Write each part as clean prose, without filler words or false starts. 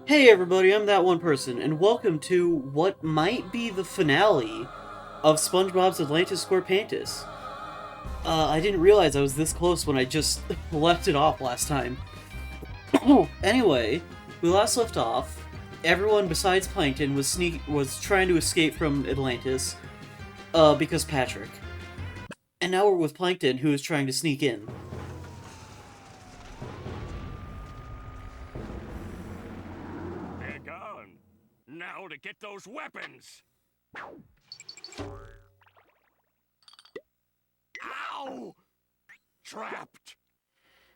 Hey everybody, I'm that one person, and welcome to what might be the finale of Spongebob's Atlantis Squarepantis. I didn't realize I was this close when I just left it off last time. Anyway, we last left off. Everyone besides Plankton was trying to escape from Atlantis, because Patrick. And now we're with Plankton, who is trying to sneak in. They're gone. Now to get those weapons. Ow! Trapped.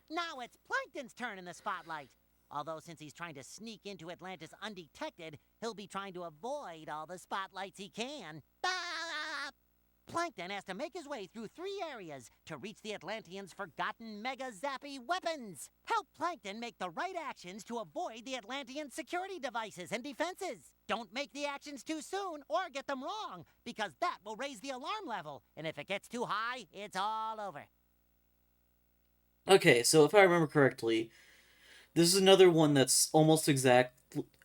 Now it's Plankton's turn in the spotlight. Although since he's trying to sneak into Atlantis undetected, he'll be trying to avoid all the spotlights he can. Ah! Plankton has to make his way through 3 areas to reach the Atlanteans' forgotten Mega Zappy weapons. Help Plankton make the right actions to avoid the Atlantean security devices and defenses. Don't make the actions too soon or get them wrong, because that will raise the alarm level. And if it gets too high, it's all over. Okay, so if I remember correctly, this is another one that's almost exact.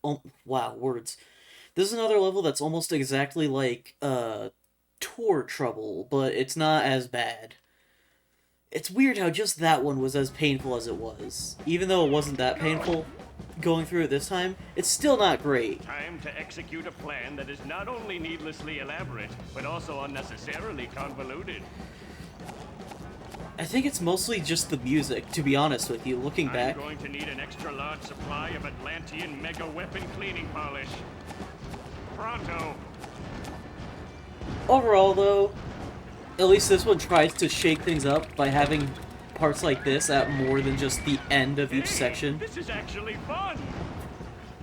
Oh, wow, words. This is another level that's almost exactly like Tour Trouble, but it's not as bad. It's weird how just that one was as painful as it was. Even though it wasn't that painful going through it this time, it's still not great. Time to execute a plan that is not only needlessly elaborate, but also unnecessarily convoluted. I think it's mostly just the music, to be honest with you, looking back. I'm going to need an extra large supply of Atlantean mega weapon cleaning polish. Pronto. Overall, though, at least this one tries to shake things up by having parts like this at more than just the end of each section. This is actually fun.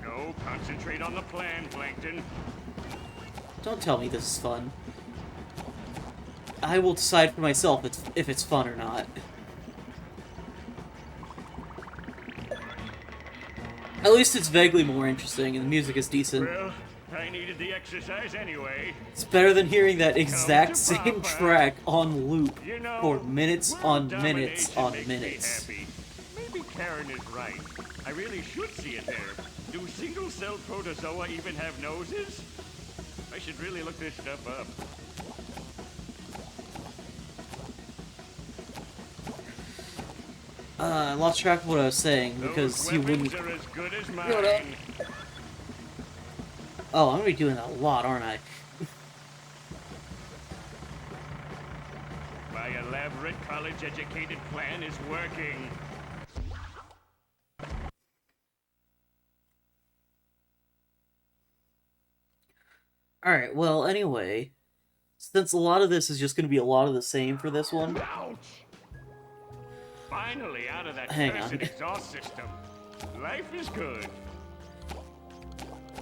No, concentrate on the plan, Plankton. Don't tell me this is fun. I will decide for myself if it's fun or not. At least it's vaguely more interesting, and the music is decent. Well, I needed the exercise anyway. It's better than hearing that exact same track on loop You know, for minutes on world minutes on domination makes me minutes. happy. Maybe Karen is right. I really should see it there. Do single-cell protozoa even have noses? I should really look this stuff up. I lost track of what I was saying because Those he weapons wouldn't. are as good as up. mine. Oh, I'm gonna be doing that a lot, aren't I? My elaborate college-educated plan is working. Alright, well, anyway, since a lot of this is just gonna be a lot of the same for this one, Ouch! Finally out of that Hang cursed on. exhaust system. Life is good.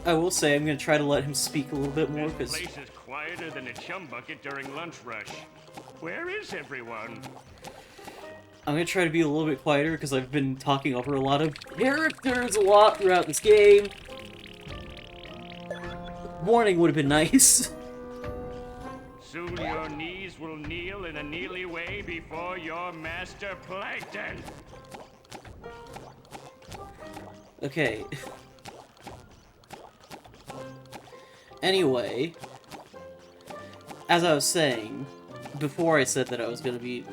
I will say I'm gonna try to let him speak a little bit more, This because place is quieter than a chum bucket during lunch rush. Where is everyone? I'm gonna try to be a little bit quieter, because I've been talking over a lot of characters a lot throughout this game. Warning would have been nice. Soon your knees will kneel in a kneely way before your master Plankton. Okay. Anyway, as I was saying, before I said that I was gonna be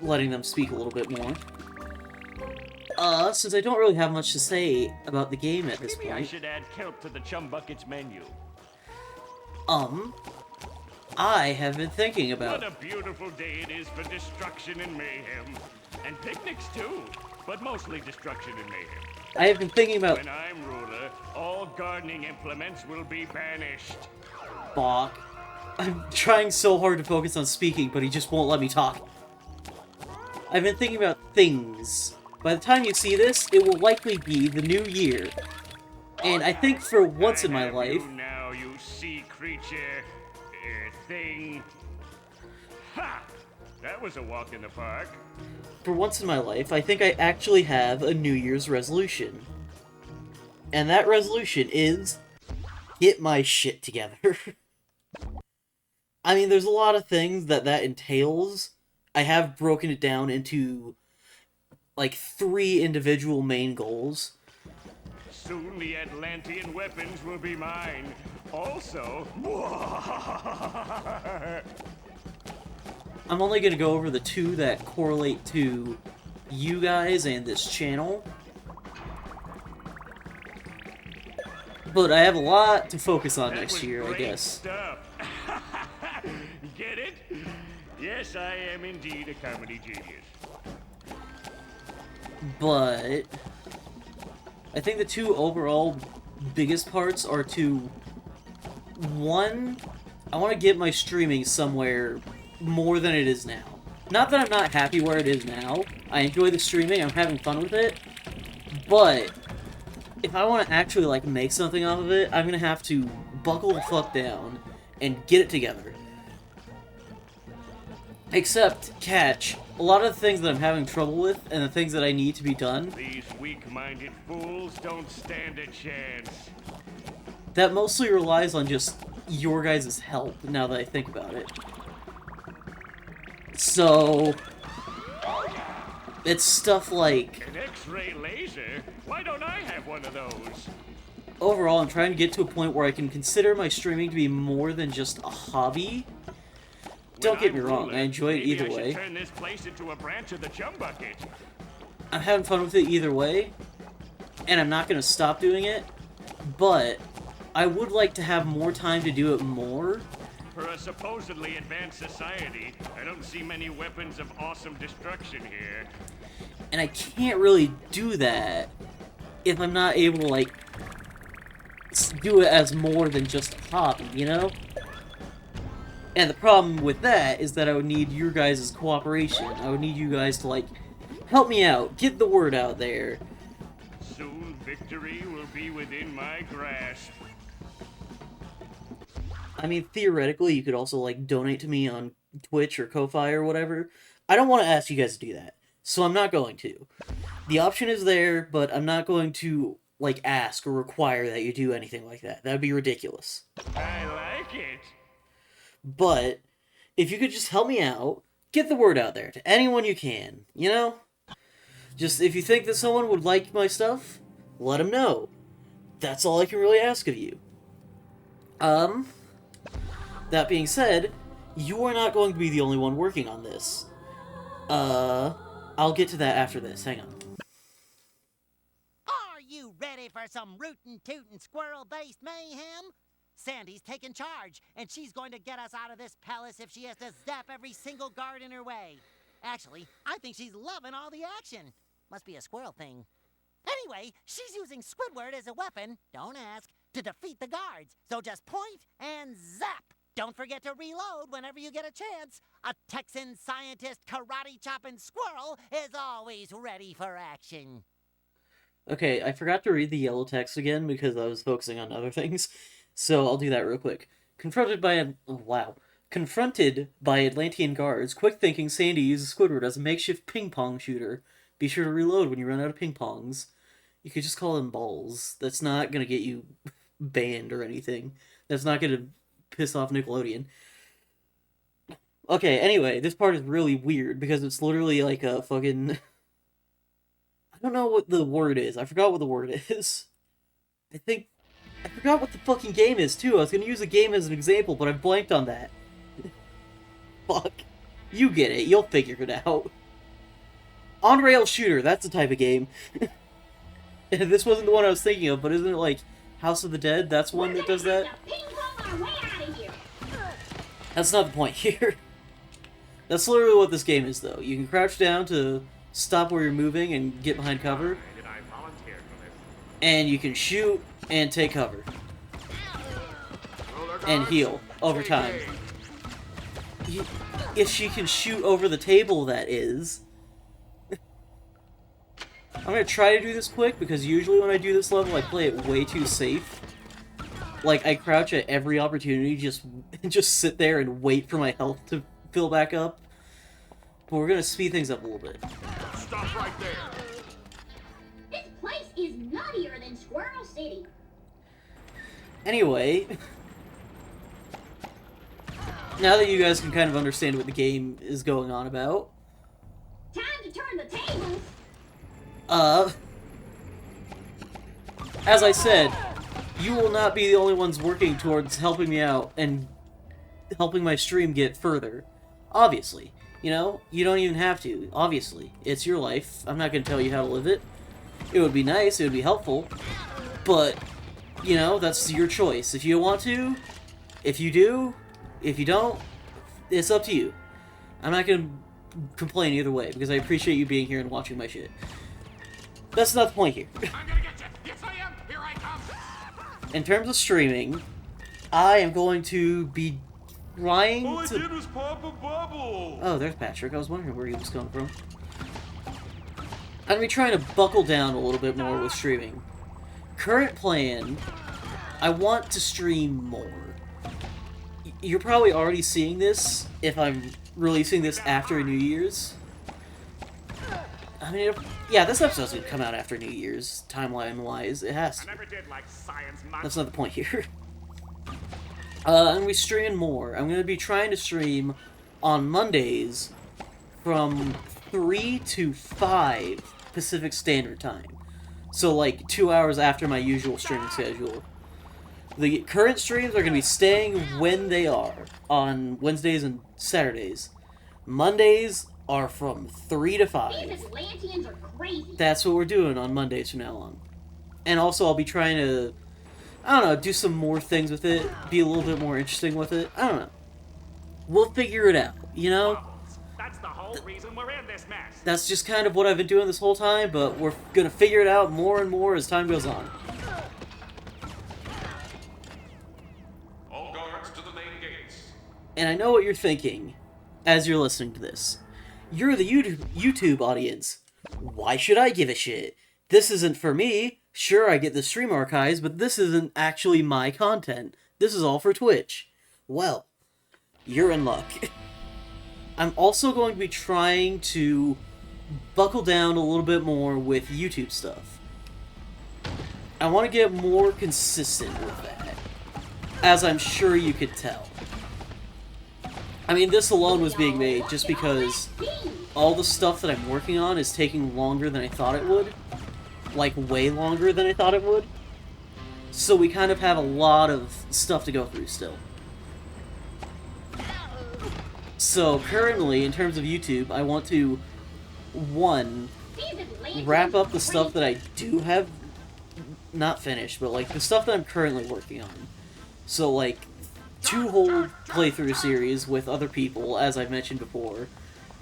letting them speak a little bit more, since I don't really have much to say about the game at this Maybe I point, should add kelp to the chum bucket's menu. I have been thinking What about... a beautiful day it is for destruction and mayhem. And picnics too, but mostly destruction and mayhem. I have been thinking about... When I'm ruler, all gardening implements will be banished. Bach. I'm trying so hard to focus on speaking, but he just won't let me talk. I've been thinking about things. By the time you see this, it will likely be the new year. And I think for once in I my have life... you now, you sea creature, thing. Ha! That was a walk in the park. For once in my life, I think I actually have a New Year's resolution. And that resolution is... get my shit together. I mean, there's a lot of things that entails. I have broken it down into, like, 3 individual main goals. Soon the Atlantean weapons will be mine. Also, I'm only going to go over the two that correlate to you guys and this channel. But I have a lot to focus on next year, I guess. Stuff. Get it? Yes, I am indeed a comedy genius. But I think the two overall biggest parts are to, one, I want to get my streaming somewhere more than it is now. Not that I'm not happy where it is now. I enjoy the streaming, I'm having fun with it. But if I want to actually, like, make something off of it, I'm going to have to buckle the fuck down and get it together. Except, catch, a lot of the things that I'm having trouble with and the things that I need to be done, These weak-minded fools don't stand a chance. that mostly relies on just your guys' help, now that I think about it. So, it's stuff like, An X-ray laser? Why don't I have one of those? overall, I'm trying to get to a point where I can consider my streaming to be more than just a hobby. Don't get me wrong, I enjoy it either way. Turn this place into a branch of the chum bucket. I'm having fun with it either way, and I'm not going to stop doing it, but I would like to have more time to do it more. For a supposedly advanced society, I don't see many weapons of awesome destruction here. And I can't really do that if I'm not able to, like, do it as more than just a hobby, you know? And the problem with that is that I would need your guys' cooperation. I would need you guys to, like, help me out, get the word out there. Soon victory will be within my grasp. I mean, theoretically, you could also, like, donate to me on Twitch or Ko-Fi or whatever. I don't want to ask you guys to do that, so I'm not going to. The option is there, but I'm not going to, like, ask or require that you do anything like that. That would be ridiculous. I like it. But if you could just help me out, get the word out there to anyone you can, you know? Just, if you think that someone would like my stuff, let them know. That's all I can really ask of you. That being said, you are not going to be the only one working on this. I'll get to that after this. Hang on. Are you ready for some rootin' tootin' squirrel-based mayhem? Sandy's taking charge, and she's going to get us out of this palace if she has to zap every single guard in her way. Actually, I think she's loving all the action. Must be a squirrel thing. Anyway, she's using Squidward as a weapon, don't ask, to defeat the guards. So just point and zap. Don't forget to reload whenever you get a chance. A Texan scientist karate-chopping squirrel is always ready for action. Okay, I forgot to read the yellow text again because I was focusing on other things. So I'll do that real quick. Confronted by Atlantean guards, quick-thinking Sandy uses Squidward as a makeshift ping-pong shooter. Be sure to reload when you run out of ping-pongs. You could just call them balls. That's not gonna get you banned or anything. That's not gonna piss off Nickelodeon. Okay, anyway, this part is really weird because it's literally like a fucking... I don't know what the word is. I forgot what the word is. I forgot what the fucking game is, too. I was gonna use a game as an example, but I blanked on that. Fuck. You get it. You'll figure it out. On-rail shooter. That's the type of game. This wasn't the one I was thinking of, but isn't it like House of the Dead? That's one that does that? That's not the point here. That's literally what this game is, though. You can crouch down to stop where you're moving and get behind cover. And you can shoot and take cover. And heal over time. If she can shoot over the table, that is. I'm gonna try to do this quick, because usually when I do this level, I play it way too safe. Like, I crouch at every opportunity, just sit there and wait for my health to fill back up. But we're gonna speed things up a little bit. Stop right there! This place is nuttier than Squirrel City. Anyway, now that you guys can kind of understand what the game is going on about, Time to turn the tables. as I said, you will not be the only ones working towards helping me out and helping my stream get further. Obviously. You know, you don't even have to. Obviously. It's your life. I'm not going to tell you how to live it. It would be nice, it would be helpful, but, you know, that's your choice. If you want to, if you do, if you don't, it's up to you. I'm not going to complain either way, because I appreciate you being here and watching my shit. That's not the point here. I'm gonna get you. Yes, I am. Here I come. In terms of streaming, I am going to be trying All I to... did was pop a bubble. Oh, there's Patrick. I was wondering where he was coming from. I'm going to be trying to buckle down a little bit more with streaming. Current plan, I want to stream more. You're probably already seeing this if I'm releasing this after New Year's. I mean, yeah, this episode's going to come out after New Year's, timeline-wise. It has I to. never did like science much. That's not the point here. I'm going to be streaming more. I'm going to be trying to stream on Mondays from 3 to 5 Pacific Standard Time. So, like, 2 hours after my usual streaming schedule. The current streams are going to be staying when they are, on Wednesdays and Saturdays. Mondays are from 3 to 5. These Atlanteans are crazy. That's what we're doing on Mondays from now on. And also, I'll be trying to, I don't know, do some more things with it, be a little bit more interesting with it. I don't know. We'll figure it out, you know? That's the whole reason we're in this mess. That's just kind of what I've been doing this whole time, but we're gonna figure it out more and more as time goes on. All guards to the main gates. And I know what you're thinking as you're listening to this. You're the YouTube audience. Why should I give a shit? This isn't for me. Sure, I get the stream archives, but this isn't actually my content. This is all for Twitch. Well, you're in luck. I'm also going to be trying to buckle down a little bit more with YouTube stuff. I want to get more consistent with that, as I'm sure you could tell. I mean, this alone was being made just because all the stuff that I'm working on is taking longer than I thought it would. Like, way longer than I thought it would. So we kind of have a lot of stuff to go through still. So, currently, in terms of YouTube, I want to, one, wrap up the stuff that I do have not finished, but, like, the stuff that I'm currently working on. So, like, 2 whole playthrough series with other people, as I've mentioned before,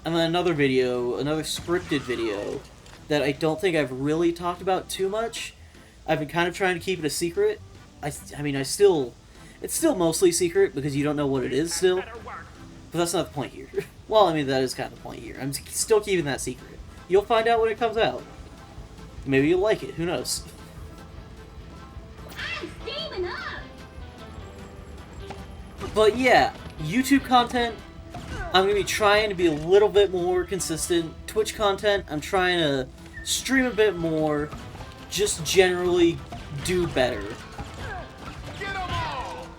and then another video, another scripted video, that I don't think I've really talked about too much. I've been kind of trying to keep it a secret. I mean, it's still mostly secret, because you don't know what it is still. But that's not the point here. Well, I mean, that is kind of the point here. I'm still keeping that secret. You'll find out when it comes out. Maybe you'll like it. Who knows? I'm steaming up. But yeah, YouTube content, I'm going to be trying to be a little bit more consistent. Twitch content, I'm trying to stream a bit more. Just generally do better.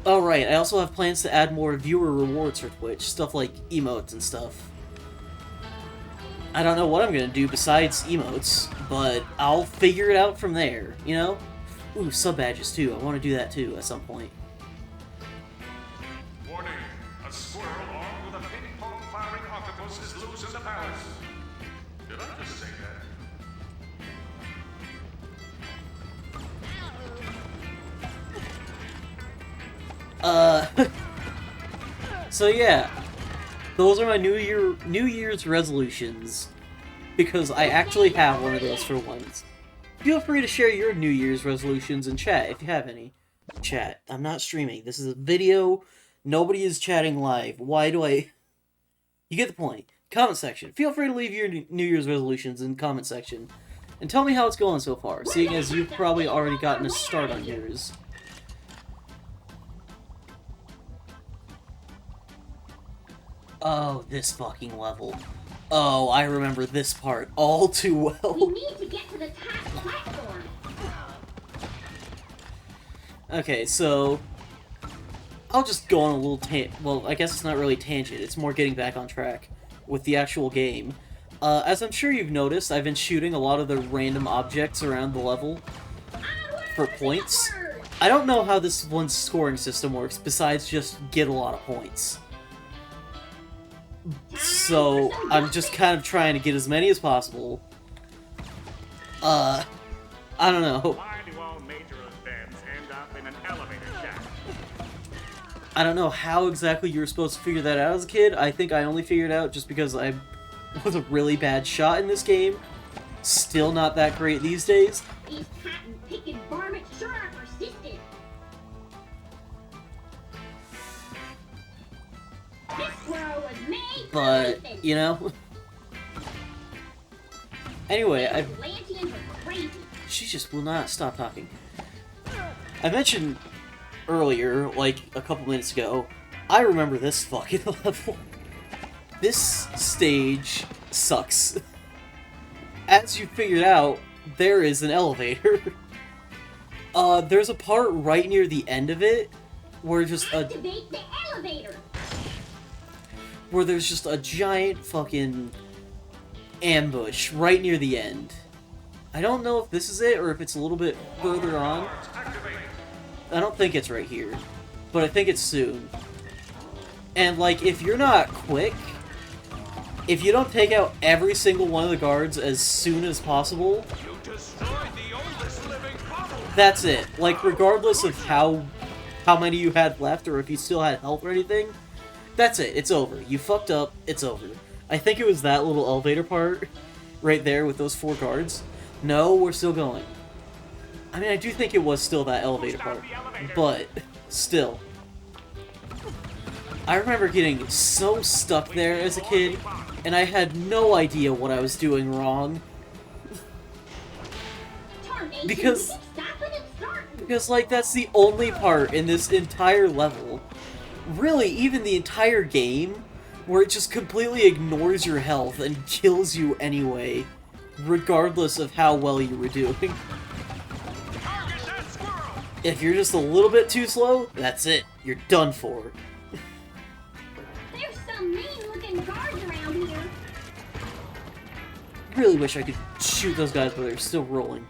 Oh right, I also have plans to add more viewer rewards for Twitch, stuff like emotes and stuff. I don't know what I'm gonna do besides emotes, but I'll figure it out from there, you know? Ooh, sub badges too, I want to do that too at some point. Warning, a squirrel armed with a ping-pong firing octopus is loose in the palace. Did I just say that? So yeah, those are my New Year's resolutions, because I actually have one of those for once. Feel free to share your New Year's resolutions in chat if you have any. Chat, I'm not streaming. This is a video. Nobody is chatting live. Why do I... You get the point. Comment section. Feel free to leave your New Year's resolutions in the comment section. And tell me how it's going so far, seeing as you've probably already gotten a start on yours. Oh, this fucking level. Oh, I remember this part all too We well. need to get to the top platform. Okay, so... I'll just go on a little well, I guess it's not really tangent, it's more getting back on track with the actual game. As I'm sure you've noticed, I've been shooting a lot of the random objects around the level for points. Word. I don't know how this one's scoring system works, besides just get a lot of points. So, I'm just kind of trying to get as many as possible. I don't know. Why do all major events end up in an elevator shaft? I don't know how exactly you were supposed to figure that out as a kid. I think I only figured it out just because I was a really bad shot in this game. Still not that great these days. These patent-picking varmints sure are persistent. This squirrel was made for But, racing. you know. Anyway, Atlanteans are crazy. she just will not stop talking. I mentioned earlier, like a couple minutes ago, I remember this fucking level. This stage sucks. As you figured out, there is an elevator. There's a part right near the end of it where Activate the elevator. where there's just a giant fucking ambush right near the end. I don't know if this is it or if it's a little bit further on. I don't think it's right here, but I think it's soon. And like, if you're not quick, if you don't take out every single one of the guards as soon as possible, You destroyed the oldest living bubble. that's it. Like, regardless of how many you had left or if you still had health or anything, that's it. It's over. You fucked up. It's over. I think it was that little elevator part right there with those 4 guards. No, we're still going. I mean, I do think it was still that elevator part, but still. I remember getting so stuck there as a kid, and I had no idea what I was doing wrong. Tarnation, Because- keep stopping and starting. Because, like, that's the only part in this entire level, really, even the entire game, where it just completely ignores your health and kills you anyway, regardless of how well you were doing. Target that squirrel. If you're just a little bit too slow, that's it. You're done for. There's some mean-looking guards around here. Really wish I could shoot those guys, but they're still rolling.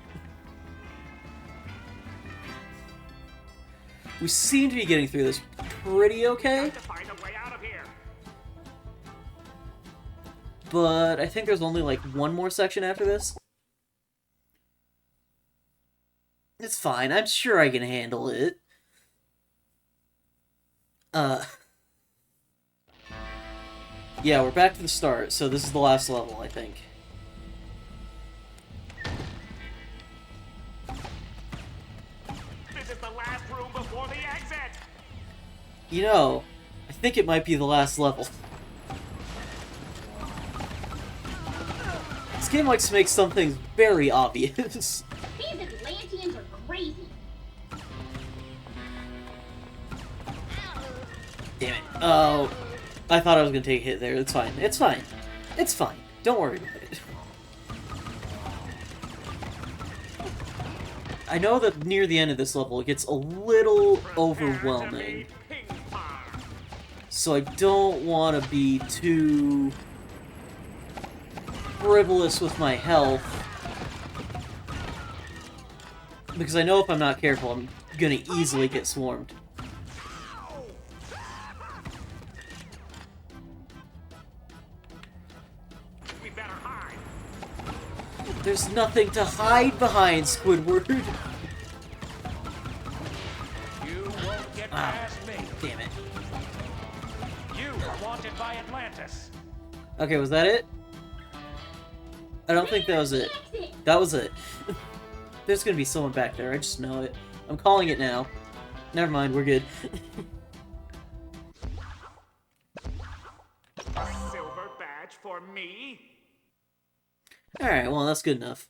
We seem to be getting through this pretty okay, To find a way out of here. but I think there's only like one more section after this. It's fine, I'm sure I can handle it. Yeah, we're back to the start, so this is the last level, I think. This is the last room before the exit. You know, I think it might be the last level. This game likes to make some things very obvious. These Atlanteans are crazy. Damn it. Oh, I thought I was gonna take a hit there. It's fine. It's fine. It's fine. Don't worry about it. I know that near the end of this level it gets a little overwhelming, Ping pong. so I don't want to be too frivolous with my health, because I know if I'm not careful, I'm gonna easily get swarmed. We better hide. There's nothing to hide behind, Squidward. You won't get Ah, past me. damn it. You are wanted by Atlantis. Okay, was that it? I don't think that was it. Exit. That was it. There's gonna be someone back there, I just know it. I'm calling it now. Never mind, we're good. A silver badge for me? Alright, well, that's good enough.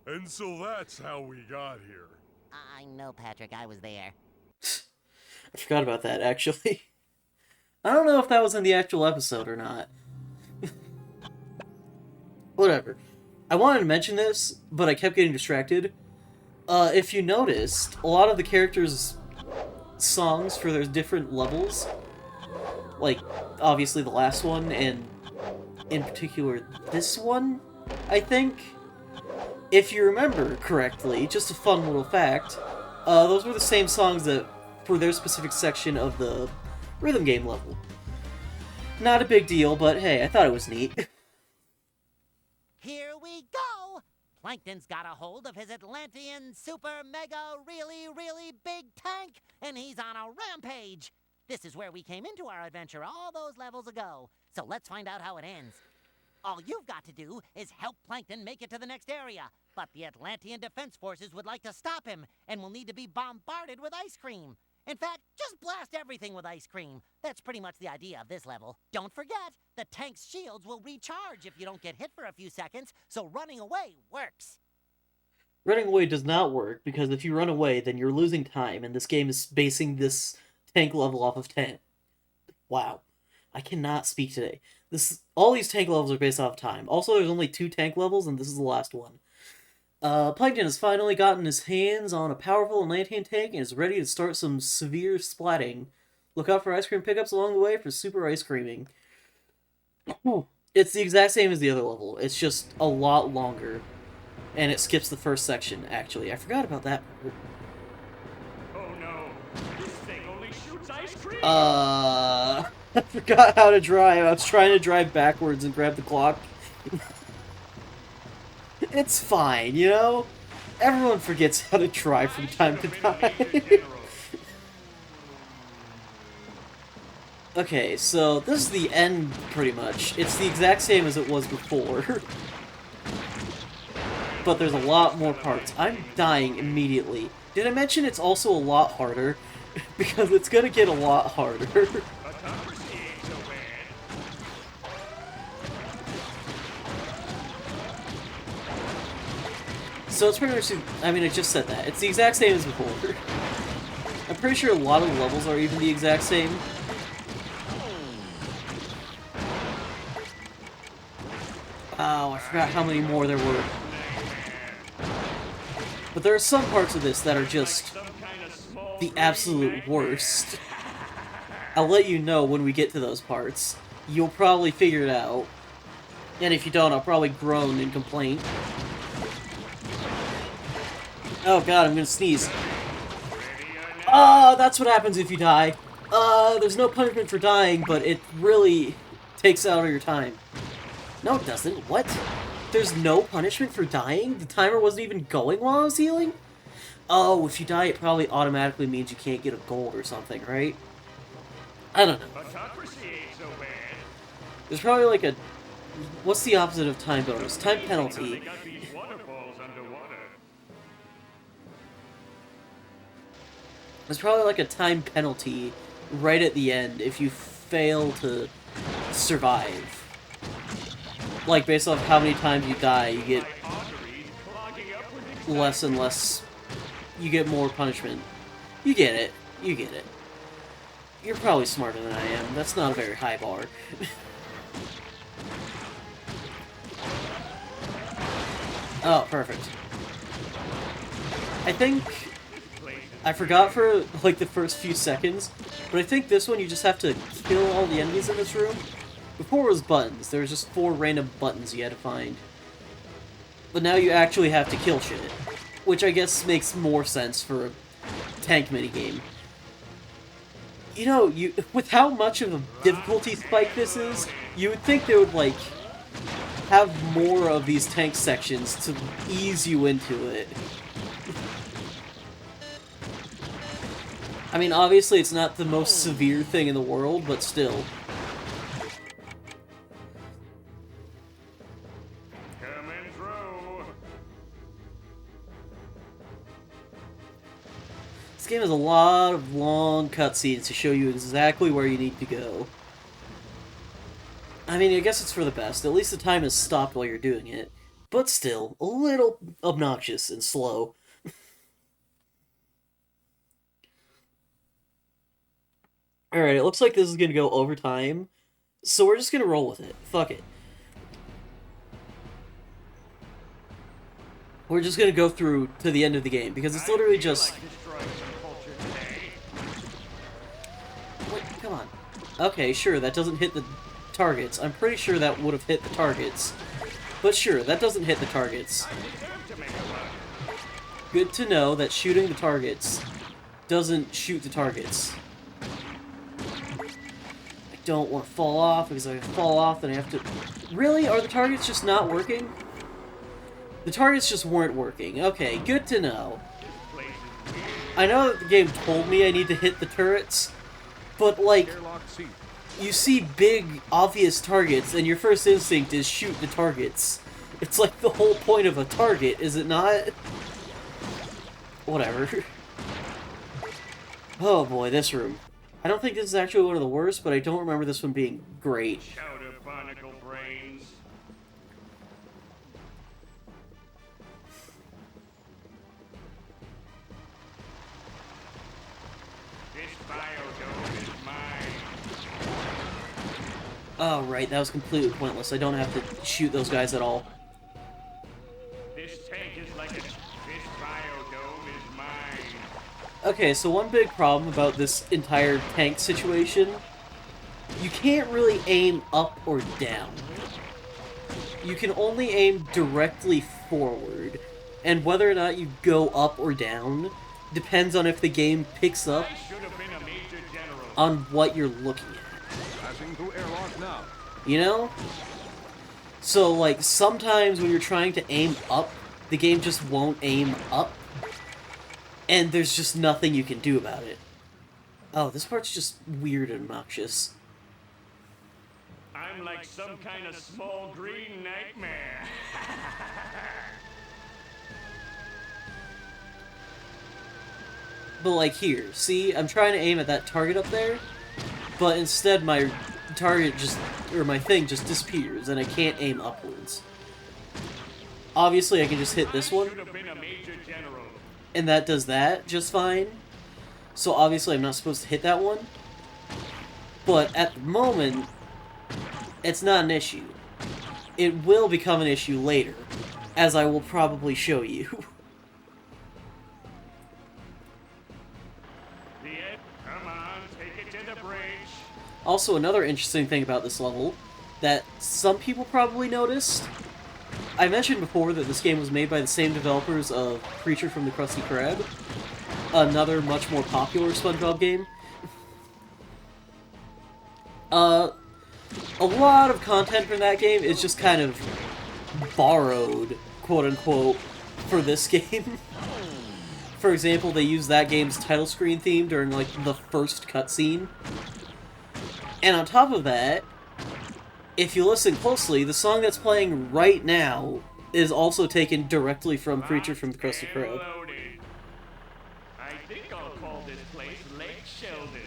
And so that's how we got here. I know, Patrick, I was there. I forgot about that, actually. I don't know if that was in the actual episode or not. Whatever. I wanted to mention this, but I kept getting distracted. if you noticed, a lot of the characters' songs for their different levels, like, obviously the last one, and in particular this one, I think, if you remember correctly, just a fun little fact, those were the same songs that for their specific section of the rhythm game level. Not a big deal, but hey, I thought it was neat. Here we go! Plankton's got a hold of his Atlantean super mega really, really big tank, and he's on a rampage! This is where we came into our adventure all those levels ago, so let's find out how it ends. All you've got to do is help Plankton make it to the next area, but the Atlantean Defense Forces would like to stop him, and will need to be bombarded with ice cream. In fact, just blast everything with ice cream. That's pretty much the idea of this level. Don't forget, the tank's shields will recharge if you don't get hit for a few seconds, so running away works. Running away does not work, because if you run away, then you're losing time, and this game is basing this tank level off of 10. Wow. I cannot speak today. All these tank levels are based off time. Also, there's only 2 tank levels, and this is the last one. Plankton has finally gotten his hands on a powerful Atlantean tank and is ready to start some severe splatting. Look out for ice cream pickups along the way for super ice creaming. It's the exact same as the other level. It's just a lot longer. And it skips the first section, actually. I forgot about that part. Oh no, this thing only shoots ice cream! I forgot how to drive. I was trying to drive backwards and grab the clock. It's fine, you know? Everyone forgets how to drive from time to time. Okay, so this is the end, pretty much. It's the exact same as it was before. But there's a lot more parts. I'm dying immediately. Did I mention it's also a lot harder? Because it's gonna get a lot harder. So it's pretty much, I mean, I just said that. It's the exact same as before. I'm pretty sure a lot of the levels are even the exact same. Oh, I forgot how many more there were. But there are some parts of this that are just the absolute worst. I'll let you know when we get to those parts. You'll probably figure it out. And if you don't, I'll probably groan in complaint. Oh god, I'm gonna sneeze. That's what happens if you die. There's no punishment for dying, but it really takes out all your time. No, it doesn't. What? There's no punishment for dying? The timer wasn't even going while I was healing? Oh, if you die, it probably automatically means you can't get a gold or something, right? I don't know. There's probably like a... What's the opposite of time bonus? Time penalty. There's probably like a time penalty right at the end if you fail to survive. Like, based off how many times you die, you get less and less... You get more punishment. You get it. You get it. You're probably smarter than I am. That's not a very high bar. Oh, perfect. I think... I forgot for, like, the first few seconds, but I think this one you just have to kill all the enemies in this room. Before it was buttons. There was just 4 random buttons you had to find. But now you actually have to kill shit. Which I guess makes more sense for a tank minigame. You know, with how much of a difficulty spike this is, you would think they would, like, have more of these tank sections to ease you into it. I mean, obviously it's not the most severe thing in the world, but still. Coming through. This game has a lot of long cutscenes to show you exactly where you need to go. I mean, I guess it's for the best. At least the time is stopped while you're doing it. But still, a little obnoxious and slow. Alright, it looks like this is gonna go over time, so we're just gonna roll with it. Fuck it. we're just gonna go through to the end of the game, because it's literally just... Wait, come on. Okay, sure, that doesn't hit the targets. I'm pretty sure that would have hit the targets. But sure, that doesn't hit the targets. Good to know that shooting the targets doesn't shoot the targets. I don't want to fall off, because if I fall off, then I have to... Really? Are the targets just not working? The targets just weren't working. Okay, good to know. I know that the game told me I need to hit the turrets, but, like, you see big, obvious targets, and your first instinct is shoot the targets. It's like the whole point of a target, is it not? Whatever. Oh boy, this room. I don't think this is actually one of the worst, but I don't remember this one being great. Barnacle brains. This biodome is mine. Oh, right, that was completely pointless. I don't have to shoot those guys at all. This tank is like a... This biodome is mine. Okay, so one big problem about this entire tank situation, you can't really aim up or down. You can only aim directly forward, and whether or not you go up or down depends on if the game picks up I should have been a major general. on what you're looking at. Passing through airlock now. You know? So, like, sometimes when you're trying to aim up, the game just won't aim up, and there's just nothing you can do about it. Oh, this part's just weird and obnoxious. I'm like some kind of small green nightmare. But, like, here, see? I'm trying to aim at that target up there, but instead my target just, or my thing just disappears, and I can't aim upwards. Obviously, I can just hit this one, Should have been a major general. and that does that just fine. So obviously I'm not supposed to hit that one. But at the moment, it's not an issue. It will become an issue later, as I will probably show you. The end. Come on, take it to the bridge. Also, another interesting thing about this level that some people probably noticed. I mentioned before that this game was made by the same developers of Creature from the Krusty Krab, another much more popular SpongeBob game. A lot of content from that game is just kind of borrowed, quote-unquote, for this game. For example, they used that game's title screen theme during, like, the first cutscene. And on top of that, if you listen closely, the song that's playing right now is also taken directly from Creature from the Krusty Krab. Loaded. I think I'll call this place Lake Sheldon.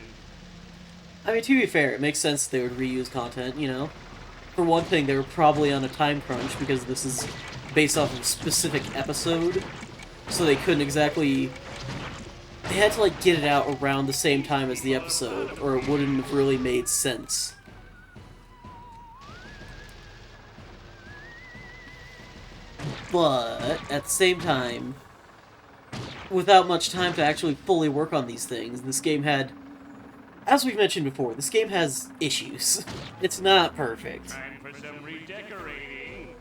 I mean, to be fair, it makes sense they would reuse content, you know? For one thing, they were probably on a time crunch because this is based off of a specific episode, so they couldn't exactly... They had to, like, get it out around the same time as the episode, or it wouldn't have really made sense. But, at the same time, without much time to actually fully work on these things, this game had... As we've mentioned before, this game has issues. It's not perfect. Time for some redecorating.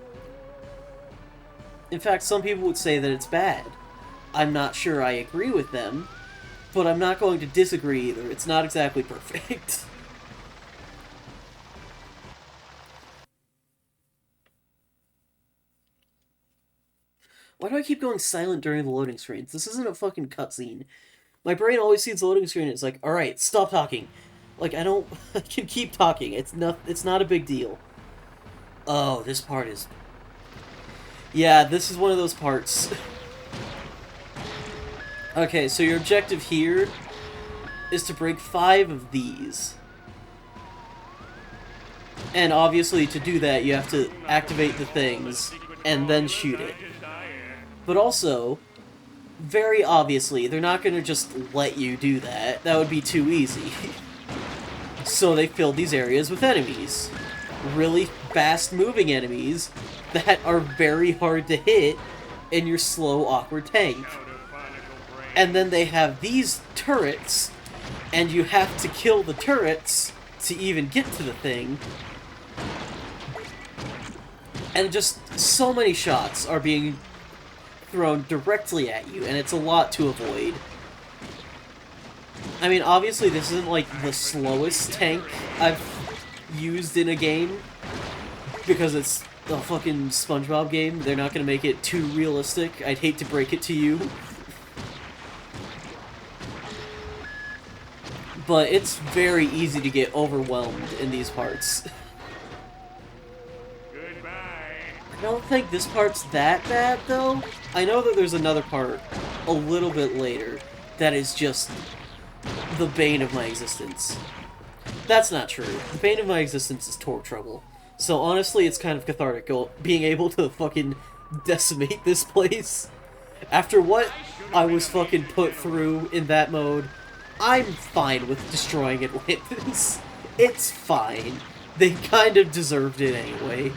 In fact, some people would say that it's bad. I'm not sure I agree with them, but I'm not going to disagree either. It's not exactly perfect. Why do I keep going silent during the loading screens? This isn't a fucking cutscene. My brain always sees the loading screen and it's like, alright, stop talking. Like, I can keep talking. It's not a big deal. Oh, this part is... Yeah, this is one of those parts. Okay, so your objective here is to break 5 of these. And obviously, to do that, you have to activate the things and then shoot it. But also, very obviously, they're not going to just let you do that. That would be too easy. So they filled these areas with enemies. Really fast-moving enemies that are very hard to hit in your slow, awkward tank. And then they have these turrets, and you have to kill the turrets to even get to the thing. And just so many shots are being thrown directly at you, and it's a lot to avoid. I mean, obviously this isn't like the slowest tank I've used in a game, because it's a fucking SpongeBob game. They're not gonna make it too realistic. I'd hate to break it to you. But it's very easy to get overwhelmed in these parts. I don't think this part's that bad, though. I know that there's another part a little bit later that is just the bane of my existence. That's not true. The bane of my existence is Torque Trouble. So honestly, it's kind of cathartic being able to fucking decimate this place. After what I was fucking put through in that mode, I'm fine with destroying Atlantis. It's fine. They kind of deserved it anyway.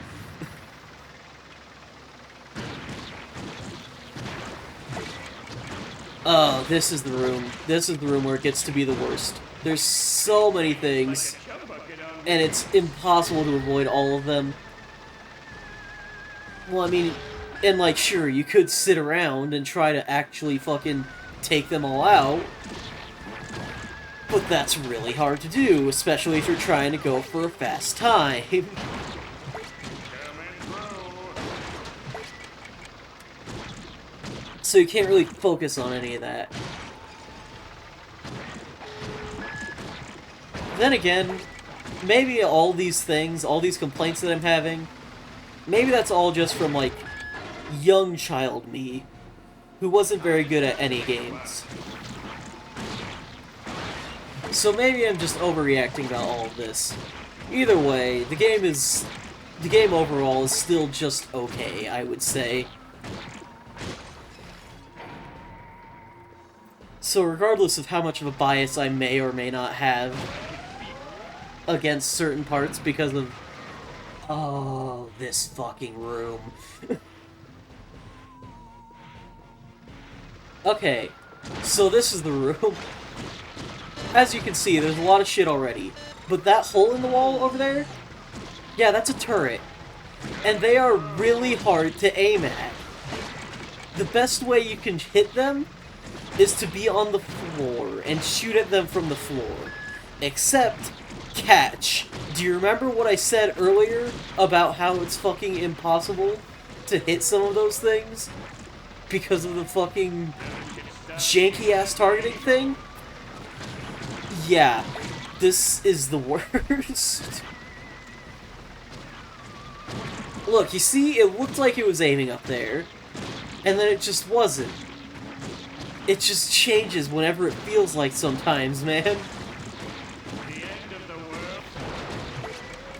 Oh, this is the room. This is the room where it gets to be the worst. There's so many things, and it's impossible to avoid all of them. Well, I mean, and like, sure, you could sit around and try to actually fucking take them all out, but that's really hard to do, especially if you're trying to go for a fast time. So you can't really focus on any of that. Then again, maybe all these things, all these complaints that I'm having, maybe that's all just from, like, young child me, who wasn't very good at any games. So maybe I'm just overreacting about all of this. Either way, the game overall is still just okay, I would say. So regardless of how much of a bias I may or may not have against certain parts because of, oh, this fucking room. Okay, so this is the room. As you can see, there's a lot of shit already. But that hole in the wall over there? Yeah, that's a turret. And they are really hard to aim at. The best way you can hit them is to be on the floor and shoot at them from the floor. Except, catch. Do you remember what I said earlier about how it's fucking impossible to hit some of those things? Because of the fucking janky-ass targeting thing? Yeah, this is the worst. Look, you see, it looked like it was aiming up there, and then it just wasn't. It just changes whenever it feels like sometimes, man.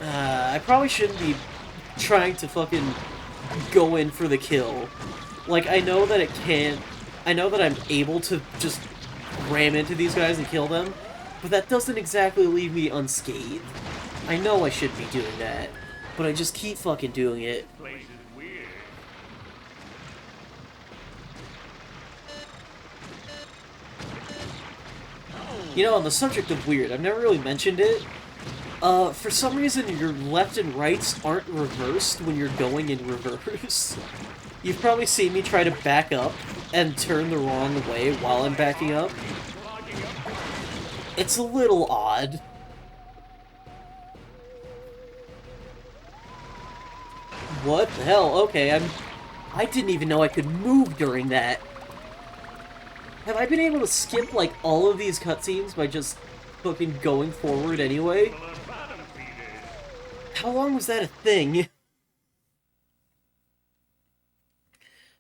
I probably shouldn't be trying to fucking go in for the kill. Like, I know that it can't... I know that I'm able to just ram into these guys and kill them, but that doesn't exactly leave me unscathed. I know I shouldn't be doing that, but I just keep fucking doing it. You know, on the subject of weird, I've never really mentioned it. For some reason, your left and rights aren't reversed when you're going in reverse. You've probably seen me try to back up and turn the wrong way while I'm backing up. It's a little odd. What the hell? Okay, I didn't even know I could move during that. Have I been able to skip, like, all of these cutscenes by just fucking going forward anyway? How long was that a thing?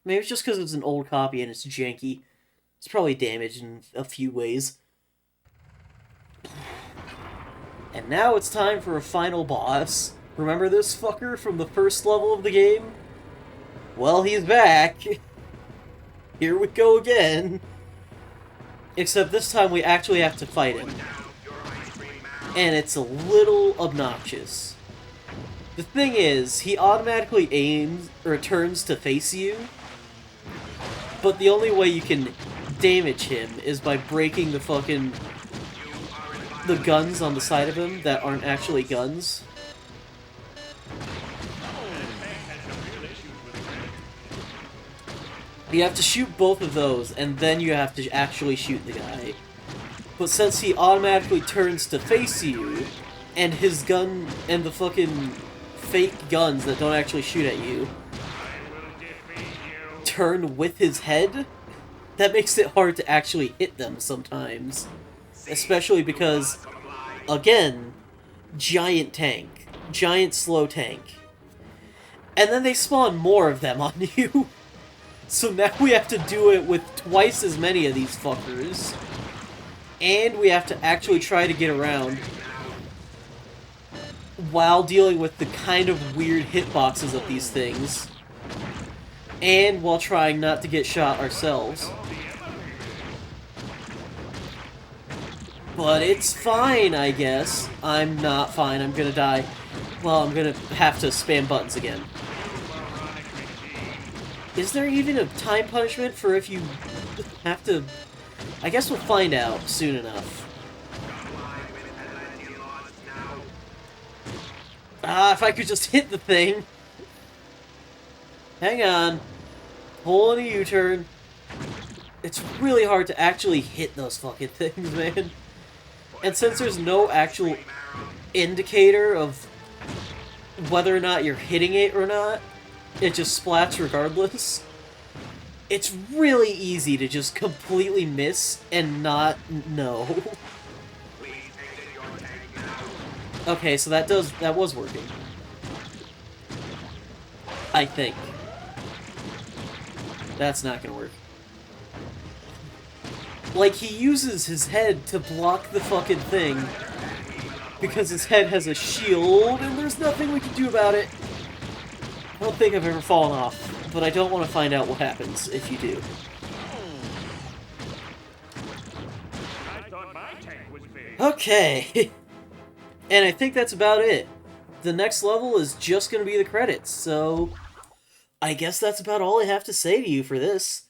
Maybe it's just because it's an old copy and it's janky. It's probably damaged in a few ways. And now it's time for a final boss. Remember this fucker from the first level of the game? Well, he's back. Here we go again. Except this time we actually have to fight him. And it's a little obnoxious. The thing is, he automatically aims, or turns to face you, but the only way you can damage him is by breaking the guns on the side of him that aren't actually guns. You have to shoot both of those, and then you have to actually shoot the guy. But since he automatically turns to face you, and his gun, and the fucking fake guns that don't actually shoot at you, turn with his head, that makes it hard to actually hit them sometimes. Especially because, again, giant tank. Giant slow tank. And then they spawn more of them on you. So now we have to do it with twice as many of these fuckers. And we have to actually try to get around while dealing with the kind of weird hitboxes of these things. And while trying not to get shot ourselves. But it's fine, I guess. I'm not fine. I'm gonna die. Well, I'm gonna have to spam buttons again. Is there even a time punishment for if you have to... I guess we'll find out soon enough. Ah, if I could just hit the thing. Hang on. Pulling a U-turn. It's really hard to actually hit those fucking things, man. And since there's no actual indicator of whether or not you're hitting it or not, it just splats regardless. It's really easy to just completely miss and not know. Okay, so that was working. I think. That's not gonna work. Like, he uses his head to block the fucking thing because his head has a shield and there's nothing we can do about it. I don't think I've ever fallen off, but I don't want to find out what happens if you do. I thought my tank was big. Okay. And I think that's about it. The next level is just going to be the credits, so I guess that's about all I have to say to you for this.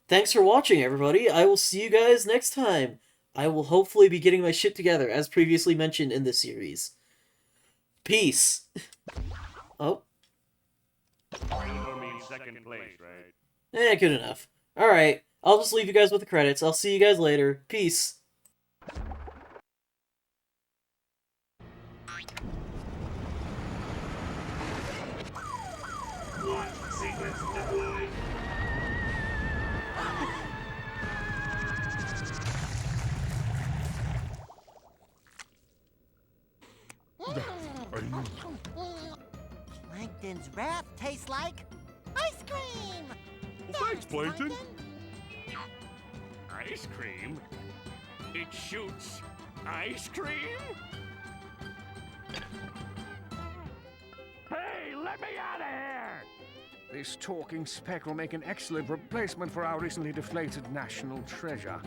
Thanks for watching, everybody. I will see you guys next time. I will hopefully be getting my shit together, as previously mentioned in this series. Peace. Oh. Silver means second place, right? Good enough. Alright, I'll just leave you guys with the credits. I'll see you guys later. Peace. Plankton's wrath tastes like ice cream! Well, thanks, Plankton. Ice cream? It shoots ice cream? Hey, let me out of here! This talking speck will make an excellent replacement for our recently deflated national treasure.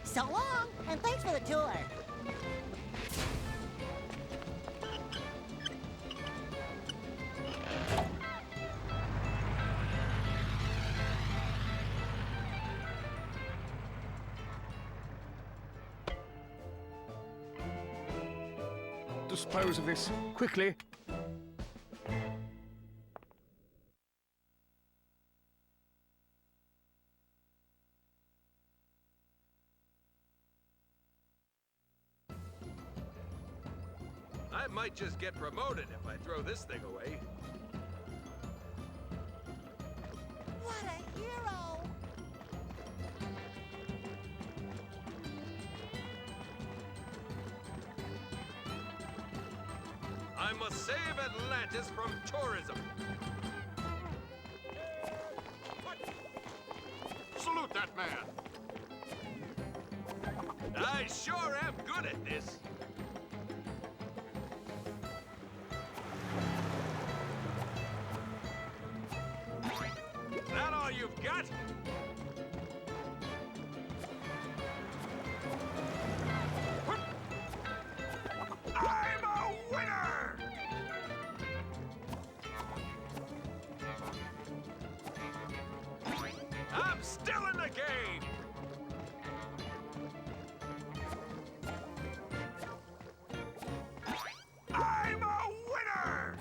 So long, and thanks for the tour. Dispose of this quickly. I might just get promoted if I throw this thing away. What a hero! I must save Atlantis from tourism. What? Salute that man. I sure am good at this. That all you've got? I'm a winner! still in the game! I'm a winner!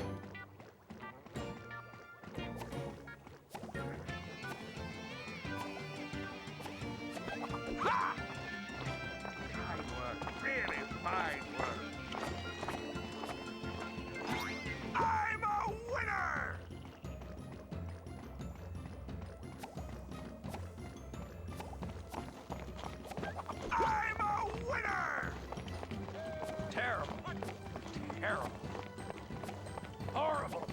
Ha! Fine work. Really fine work. I'm a winner! I'm a winner! Terrible. Terrible. Horrible.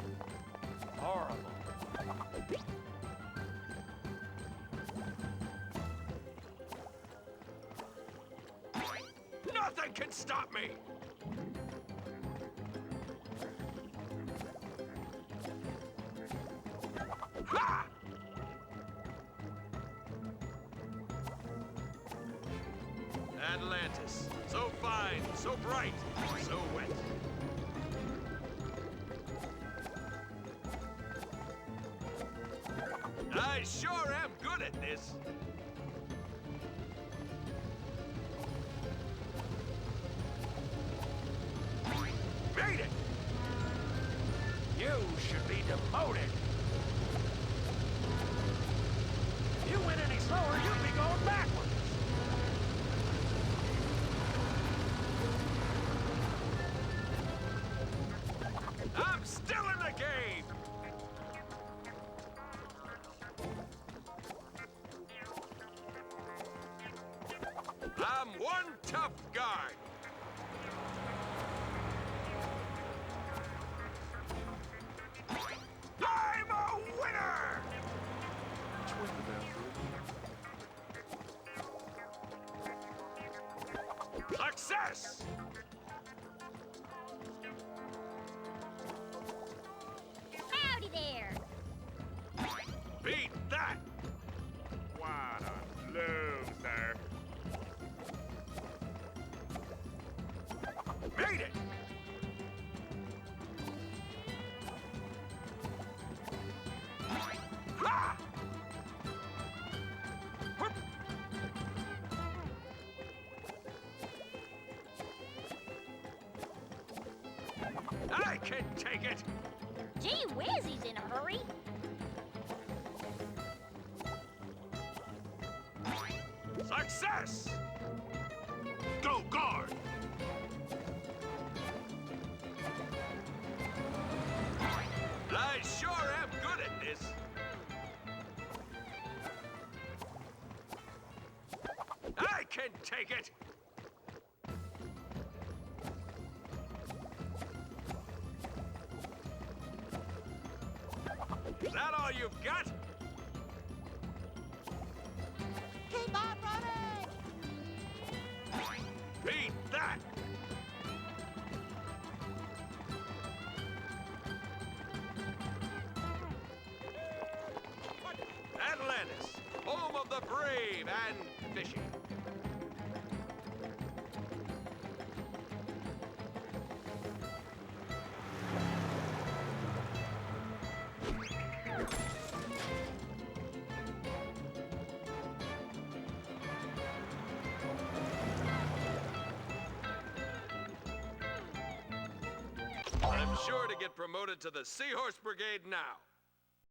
Horrible. Nothing can stop me! Ha! Atlantis. So fine, so bright, so wet. I sure am good at this. Made it! You should be demoted. If you went any slower, you'd be going backwards. I'm still in the game! I'm one tough guy. I'm a winner! Success! Howdy there. Beat that! What a loser! Made it! Ha! Hup! I can take it! Gee whiz, he's in a hurry. Success! Go guard! I sure am good at this. I can take it! Is that all you've got? Keep on running! Beat that! Atlantis, home of the brave and fishy. I'm sure to get promoted to the Seahorse Brigade now.